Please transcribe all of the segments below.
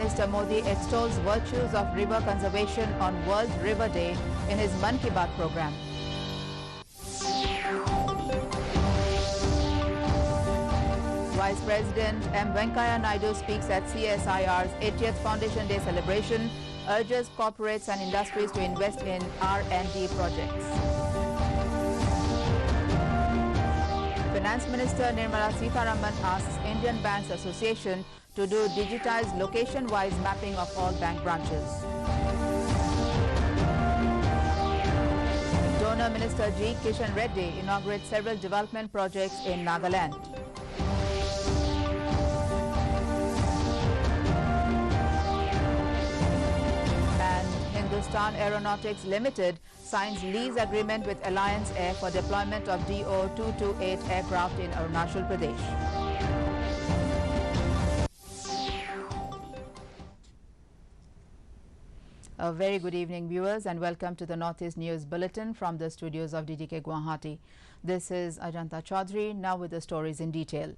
Minister Modi extols virtues of river conservation on World River Day in his Mann Ki Baat program. Vice President M. Venkaiah Naidu speaks at CSIR's 80th Foundation Day celebration, urges corporates and industries to invest in R&D projects. Finance Minister Nirmala Sitharaman asks Indian Banks Association to do digitized location-wise mapping of all bank branches. Donor Minister G. Kishan Reddy inaugurates several development projects in Nagaland. And Hindustan Aeronautics Limited signs lease agreement with Alliance Air for deployment of DO-228 aircraft in Arunachal Pradesh. A very good evening, viewers, and welcome to the Northeast News Bulletin from the studios of DDK Guwahati. This is Ajanta Chaudhary, now with the stories in detail.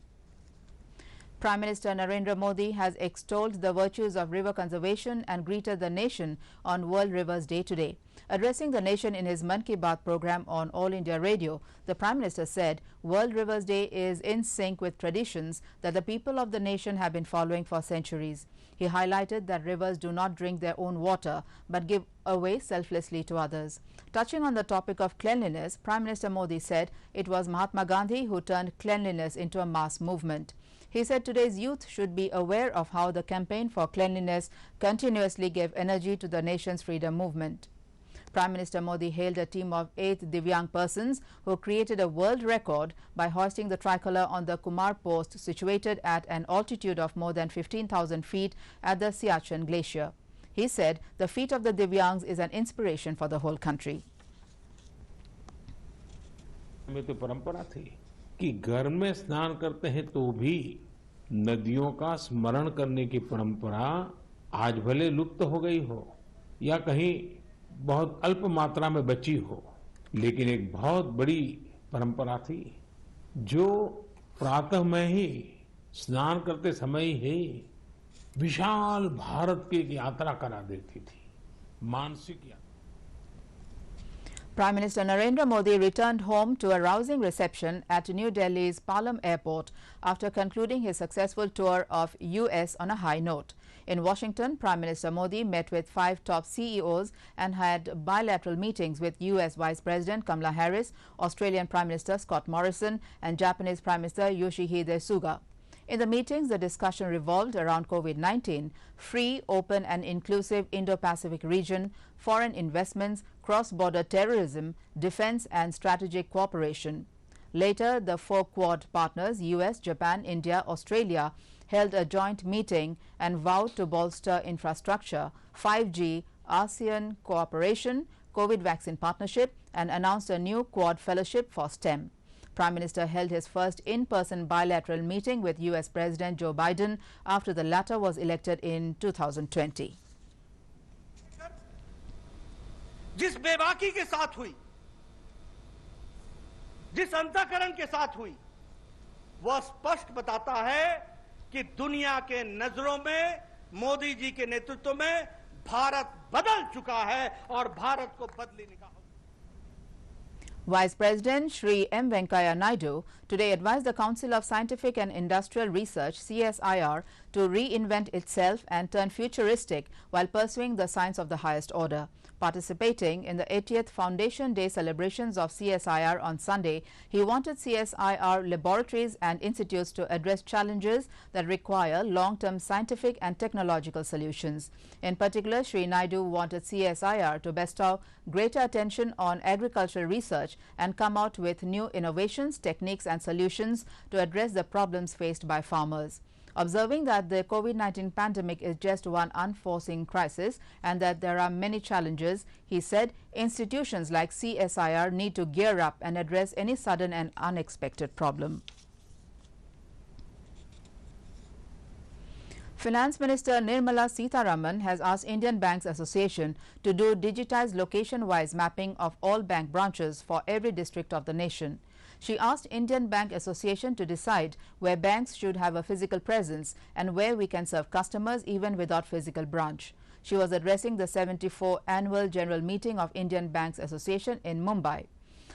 Prime Minister Narendra Modi has extolled the virtues of river conservation and greeted the nation on World Rivers Day today. Addressing the nation in his Mann Ki Baat program on All India Radio, the Prime Minister said World Rivers Day is in sync with traditions that the people of the nation have been following for centuries. He highlighted that rivers do not drink their own water but give away selflessly to others. Touching on the topic of cleanliness, Prime Minister Modi said it was Mahatma Gandhi who turned cleanliness into a mass movement. He said today's youth should be aware of how the campaign for cleanliness continuously gave energy to the nation's freedom movement. Prime Minister Modi hailed a team of 8 Divyang persons who created a world record by hoisting the tricolour on the Kumar Post situated at an altitude of more than 15,000 feet at the Siachen Glacier. He said the feat of the Divyangs is an inspiration for the whole country. में तो परंपरा थी कि घर में स्नान करते हैं तो भी नदियों का स्मरण करने की परंपरा आज भले लुप्त हो गई हो या कहीं बहुत अल्प मात्रा में बची हो, लेकिन एक बहुत बड़ी परंपरा थी जो प्रातः में ही स्नान करते समय ही विशाल भारत की यात्रा करा देती थी, मानसिक यात्रा. Prime Minister Narendra Modi returned home to a rousing reception at New Delhi's Palam Airport after concluding his successful tour of US on a high note. In Washington, Prime Minister Modi met with 5 top CEOs and had bilateral meetings with US Vice President Kamala Harris, Australian Prime Minister Scott Morrison, and Japanese Prime Minister Yoshihide Suga. In the meetings, the discussion revolved around COVID-19, free, open and inclusive Indo-Pacific region, foreign investments, cross-border terrorism, defense and strategic cooperation. Later, the 4 Quad partners, US, Japan, India, Australia, held a joint meeting and vowed to bolster infrastructure, 5G, ASEAN cooperation, COVID vaccine partnership, and announced a new Quad fellowship for STEM. Prime Minister held his first in-person bilateral meeting with US President Joe Biden after the latter was elected in 2020. जिस बेबाकी के साथ हुई, जिस अंतःकरण के साथ हुई, वह स्पष्ट बताता है कि दुनिया के नजरों में मोदी जी के नेतृत्व में भारत बदल चुका है और भारत को बदलने का. Vice President Shri M. Venkaiah Naidu today advised the Council of Scientific and Industrial Research (CSIR) to reinvent itself and turn futuristic while pursuing the science of the highest order. Participating in the 80th Foundation Day celebrations of CSIR on Sunday, he wanted CSIR laboratories and institutes to address challenges that require long-term scientific and technological solutions. In particular, Shri Naidu wanted CSIR to bestow greater attention on agricultural research and come out with new innovations, techniques and solutions to address the problems faced by farmers. Observing that the COVID-19 pandemic is just one unforeseen crisis and that there are many challenges, he said institutions like CSIR need to gear up and address any sudden and unexpected problem. Finance Minister Nirmala Sitharaman has asked Indian Banks Association to do digitized location-wise mapping of all bank branches for every district of the nation. She asked Indian Bank Association to decide where banks should have a physical presence and where we can serve customers even without physical branch. She was addressing the 74th Annual General Meeting of Indian Banks Association in Mumbai.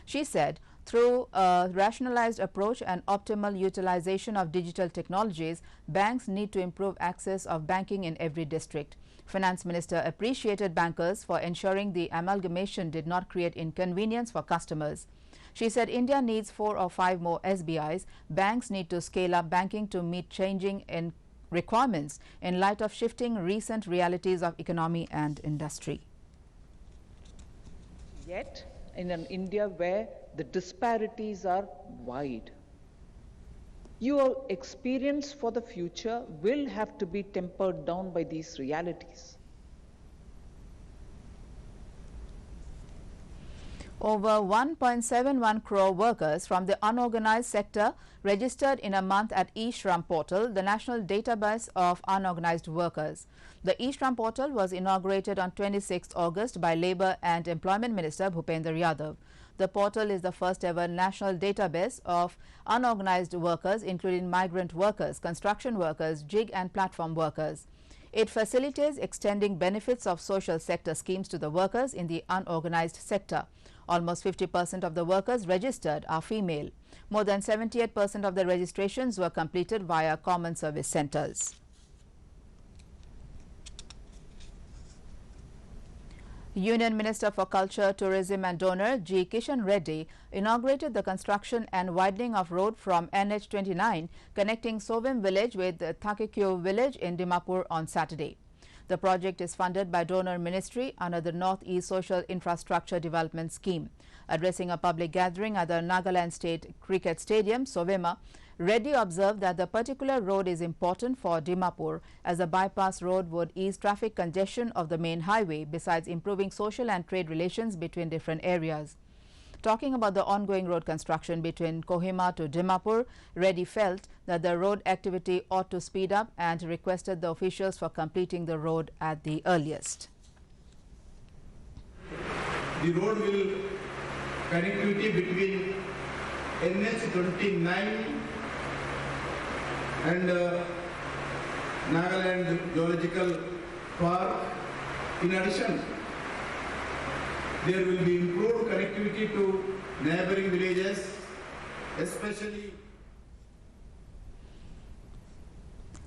She said, through a rationalized approach and optimal utilization of digital technologies, banks need to improve access of banking in every district. Finance Minister appreciated bankers for ensuring the amalgamation did not create inconvenience for customers. She said India needs 4 or 5 more SBIs. Banks need to scale up banking to meet changing requirements in light of shifting recent realities of economy and industry. Yet, in an India where the disparities are wide, your experience for the future will have to be tempered down by these realities. Over 1.71 crore workers from the unorganized sector registered in a month at eShram Portal, the national database of unorganized workers. The eShram Portal was inaugurated on 26 August by Labour and Employment Minister Bhupendra Yadav. The portal is the first ever national database of unorganized workers, including migrant workers, construction workers, gig and platform workers. It facilitates extending benefits of social sector schemes to the workers in the unorganized sector. Almost 50% of the workers registered are female. More than 78% of the registrations were completed via common service centers. Union Minister for Culture, Tourism and Donor G. Kishan Reddy inaugurated the construction and widening of road from NH29 connecting Sovim village with Thakekyo village in Dimapur on Saturday. The project is funded by Donor Ministry under the North-East Social Infrastructure Development Scheme. Addressing a public gathering at the Nagaland State Cricket Stadium, Sovima, Reddy observed that the particular road is important for Dimapur as a bypass road would ease traffic congestion of the main highway besides improving social and trade relations between different areas. Talking about the ongoing road construction between Kohima to Dimapur, Reddy felt that the road activity ought to speed up and requested the officials for completing the road at the earliest. The road will connectivity between NH29 and Nagaland Geological Park. In addition, there will be improved connectivity to neighboring villages, especially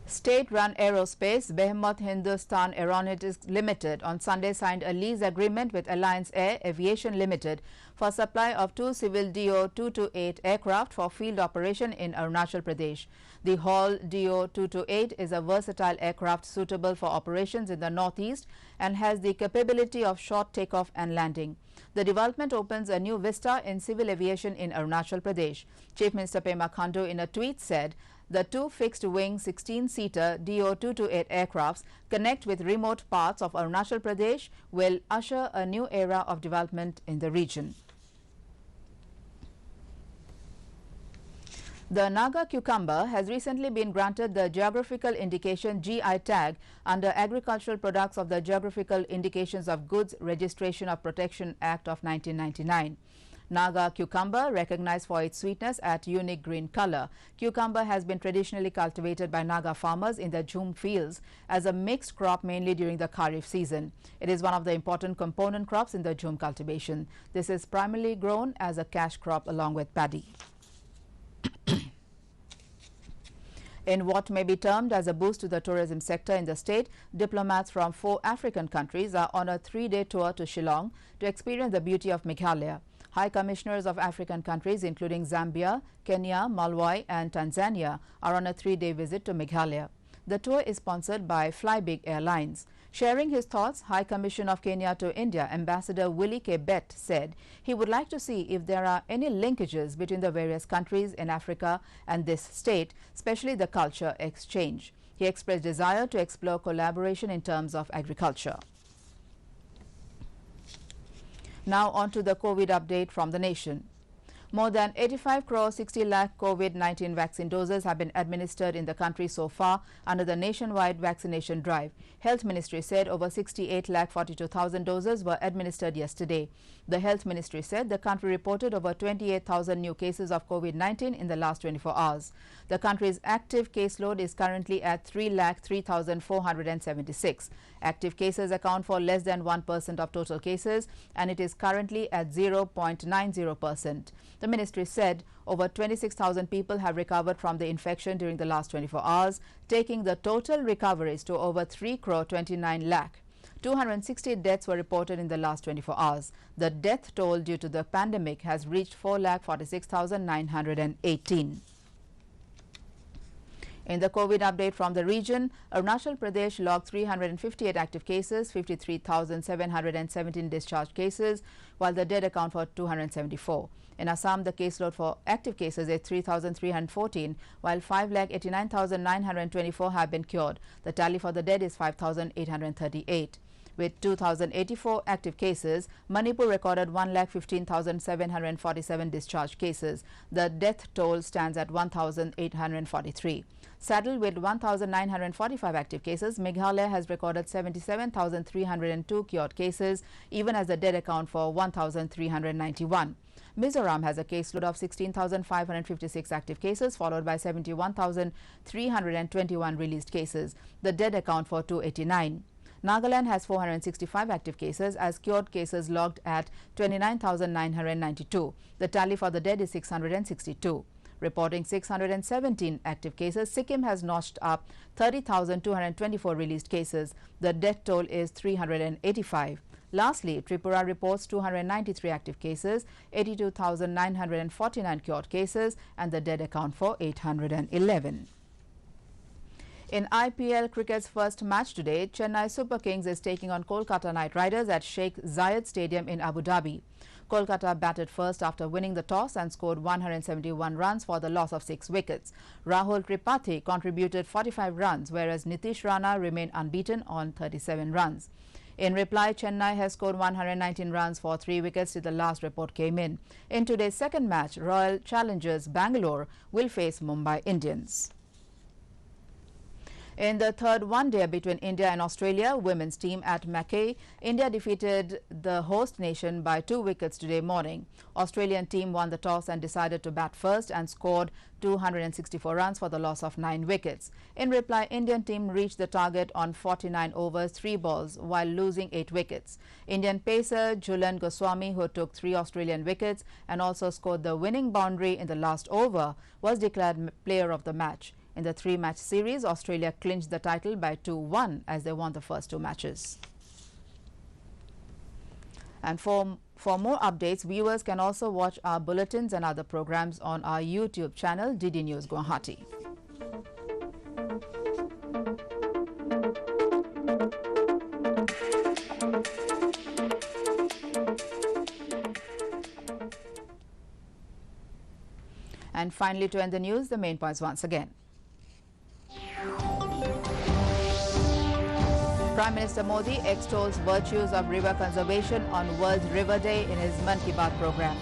State-run aerospace Behemoth Hindustan Aeronautics Limited on Sunday signed a lease agreement with Alliance Air Aviation Limited for supply of 2 civil DO-228 aircraft for field operation in Arunachal Pradesh. The Hall DO-228 is a versatile aircraft suitable for operations in the northeast and has the capability of short takeoff and landing. The development opens a new vista in civil aviation in Arunachal Pradesh. Chief Minister Pema Khandu in a tweet said the 2 fixed-wing 16-seater DO-228 aircrafts connect with remote parts of Arunachal Pradesh will usher a new era of development in the region. The Naga cucumber has recently been granted the geographical indication GI tag under Agricultural Products of the Geographical Indications of Goods Registration of Protection Act of 1999. Naga cucumber, recognized for its sweetness at unique green color. Cucumber has been traditionally cultivated by Naga farmers in the Jhum fields as a mixed crop mainly during the Kharif season. It is one of the important component crops in the Jhum cultivation. This is primarily grown as a cash crop along with paddy. In what may be termed as a boost to the tourism sector in the state, diplomats from 4 African countries are on a 3-day tour to Shillong to experience the beauty of Meghalaya. High Commissioners of African countries including Zambia, Kenya, Malawi and Tanzania are on a 3-day visit to Meghalaya. The tour is sponsored by Flybig Airlines. Sharing his thoughts, High Commission of Kenya to India, Ambassador Willie K. Bett said he would like to see if there are any linkages between the various countries in Africa and this state, especially the culture exchange. He expressed desire to explore collaboration in terms of agriculture. Now on to the COVID update from the nation. More than 85 crore 60 lakh COVID-19 vaccine doses have been administered in the country so far under the nationwide vaccination drive. Health Ministry said over 68 lakh 42,000 doses were administered yesterday. The Health Ministry said the country reported over 28,000 new cases of COVID-19 in the last 24 hours. The country's active caseload is currently at 3 lakh 3,476. Active cases account for less than 1% of total cases, and it is currently at 0.90%. The ministry said over 26,000 people have recovered from the infection during the last 24 hours, taking the total recoveries to over 3 crore 29 lakh. 260 deaths were reported in the last 24 hours. The death toll due to the pandemic has reached 4,46,918. In the COVID update from the region, Arunachal Pradesh logged 358 active cases, 53,717 discharged cases, while the dead account for 274. In Assam, the caseload for active cases is 3,314, while 5,89,924 have been cured. The tally for the dead is 5,838. With 2,084 active cases, Manipur recorded 1,15,747 discharged cases. The death toll stands at 1,843. Saddled with 1,945 active cases, Meghalaya has recorded 77,302 cured cases, even as the dead account for 1,391. Mizoram has a caseload of 16,556 active cases, followed by 71,321 released cases. The dead account for 289. Nagaland has 465 active cases, as cured cases logged at 29,992. The tally for the dead is 662. Reporting 617 active cases, Sikkim has notched up 30,224 released cases. The death toll is 385. Lastly, Tripura reports 293 active cases, 82,949 cured cases, and the dead account for 811. In IPL cricket's first match today, Chennai Super Kings is taking on Kolkata Knight Riders at Sheikh Zayed Stadium in Abu Dhabi. Kolkata batted first after winning the toss and scored 171 runs for the loss of 6 wickets. Rahul Tripathi contributed 45 runs, whereas Nitish Rana remained unbeaten on 37 runs. In reply, Chennai has scored 119 runs for 3 wickets till the last report came in. In today's second match, Royal Challengers Bangalore will face Mumbai Indians. In the third one-day between India and Australia women's team at Mackay, India defeated the host nation by 2 wickets today morning. Australian team won the toss and decided to bat first and scored 264 runs for the loss of 9 wickets. In reply, Indian team reached the target on 49 overs, 3 balls, while losing 8 wickets. Indian pacer Jhulan Goswami, who took 3 Australian wickets and also scored the winning boundary in the last over, was declared player of the match. In the 3-match series, Australia clinched the title by 2-1 as they won the first 2 matches. And for more updates, viewers can also watch our bulletins and other programs on our YouTube channel, DD News Guwahati. And finally, to end the news, the main points once again. Prime Minister Modi extols virtues of river conservation on World River Day in his Mann Ki Baat program.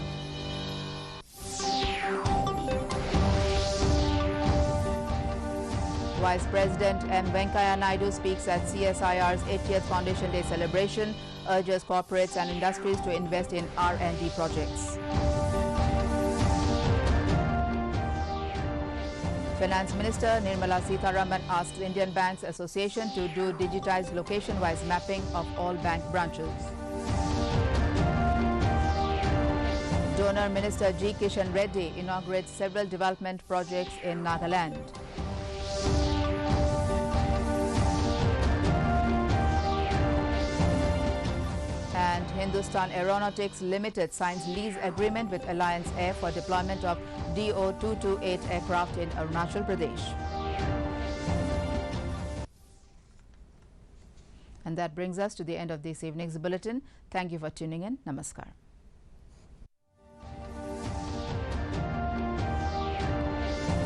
Vice President M. Venkaiah Naidu speaks at CSIR's 80th Foundation Day celebration, urges corporates and industries to invest in R&D projects. Finance Minister Nirmala Sitharaman asked Indian Banks Association to do digitized location-wise mapping of all bank branches. Donor Minister G. Kishan Reddy inaugurates several development projects in Nagaland. And Hindustan Aeronautics Limited signs lease agreement with Alliance Air for deployment of DO-228 aircraft in Arunachal Pradesh. And that brings us to the end of this evening's bulletin. Thank you for tuning in. Namaskar.